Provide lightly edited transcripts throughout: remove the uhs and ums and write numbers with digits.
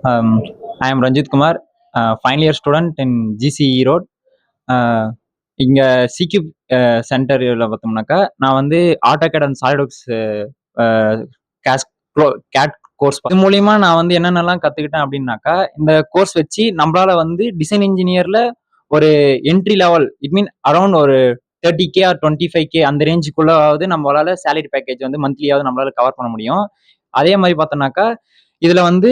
Um, I am Ranjit Kumar, final year student in GCE Road. இங்கே சிக்யூப் சென்டரில் பார்த்தோம்னாக்கா நான் வந்து ஆட்டோகேட் அண்ட் சாலிட்வொர்க்ஸ் கேஸ் கேட் கோர்ஸ் இது மூலியமா நான் வந்து என்னென்னலாம் கற்றுக்கிட்டேன் அப்படின்னாக்கா, இந்த கோர்ஸ் வச்சு நம்மளால வந்து டிசைன் இன்ஜினியரில் ஒரு என்ட்ரி லெவல் மீன் அரௌண்ட் ஒரு 30K ஆர் 25K அந்த ரேஞ்சுக்குள்ளாவது நம்மளால சேலரி பேக்கேஜ் வந்து மந்த்லியாவது நம்மளால கவர் பண்ண முடியும். அதே மாதிரி பார்த்தோம்னாக்கா இதுல வந்து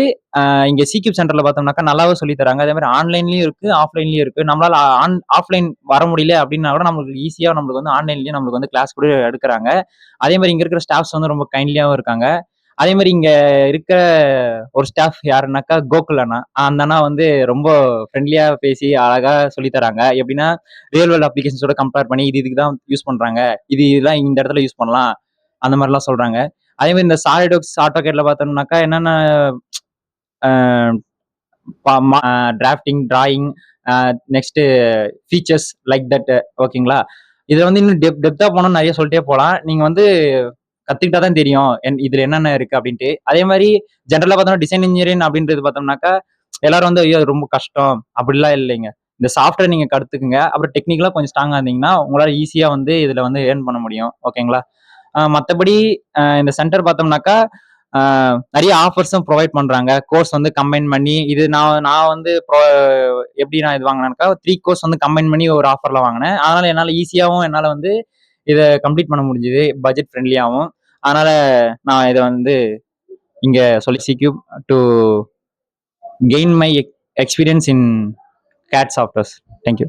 இங்க சிக்யூப் சென்டர்ல பார்த்தோம்னாக்கா நல்லாவே சொல்லி தராங்க. அதே மாதிரி ஆன்லைன்லயும் இருக்கு, ஆஃப்லைன்லயும் இருக்கு. நம்மளால ஆஃப்லைன் வர முடியல அப்படின்னா கூட நம்மளுக்கு ஈஸியா நம்மளுக்கு வந்து ஆன்லைன்லயும் நம்மளுக்கு வந்து கிளாஸ் கூட எடுக்கிறாங்க. அதே மாதிரி இங்க இருக்கிற ஸ்டாஃப்ஸ் வந்து ரொம்ப கைண்ட்லியாவும் இருக்காங்க. அதே மாதிரி இங்க இருக்க ஒரு ஸ்டாஃப் யாருன்னாக்கா கோகுல் அண்ணா. அந்த அண்ணா வந்து ரொம்ப ஃப்ரெண்ட்லியா பேசி அழகா சொல்லி தராங்க. எப்படின்னா ரியல் வேர்ல்ட் அப்ளிகேஷன்ஸோட கம்பேர் பண்ணி இதுக்கு தான் யூஸ் பண்றாங்க, இதெல்லாம் இந்த இடத்துல யூஸ் பண்ணலாம், அந்த மாதிரிலாம் சொல்றாங்க. அதே மாதிரி இந்த சாலிட்வொர்க்ஸ் ஆட்டோகேட்ல பார்த்தோம்னாக்கா என்னென்ன drafting, drawing, next features like that, ஓகேங்களா. இதில் வந்து இன்னும் டெப்த்தாக போனோம் நிறைய சொல்லிட்டே போகலாம். நீங்கள் வந்து கற்றுக்கிட்டா தான் தெரியும் இதில் என்னென்ன இருக்குது அப்படின்ட்டு. அதே மாதிரி ஜென்ரலாக பார்த்தோம்னா டிசைன் இன்ஜினியரிங் அப்படின்றது பார்த்தோம்னாக்கா எல்லாரும் வந்து ஐயோ ரொம்ப கஷ்டம் அப்படிலாம் இல்லைங்க. இந்த சாஃப்ட்வேர் நீங்கள் கற்றுக்குங்க, அப்புறம் டெக்னிக்கலாக கொஞ்சம் ஸ்ட்ராங்காக இருந்தீங்கன்னா உங்களால் ஈஸியாக வந்து இதில் வந்து ஏர்ன் பண்ண முடியும், ஓகேங்களா. மற்றபடி இந்த சென்டர் பார்த்தோம்னாக்கா நிறைய ஆஃபர்ஸும் ப்ரொவைட் பண்றாங்க. கோர்ஸ் வந்து கம்பைன் பண்ணி இது நான் வந்து எப்படி நான் இது வாங்கினேன்னாக்கா 3 கோர்ஸ் வந்து கம்பைன் பண்ணி ஒரு ஆஃபர்ல வாங்கினேன். அதனால என்னால் ஈஸியாகவும் என்னால் வந்து இதை கம்ப்ளீட் பண்ண முடிஞ்சுது, பட்ஜெட் ஃப்ரெண்ட்லியாகவும். அதனால நான் இதை வந்து இங்க சொல்லி seek up to gain my experience in CAD softwares. Thank you.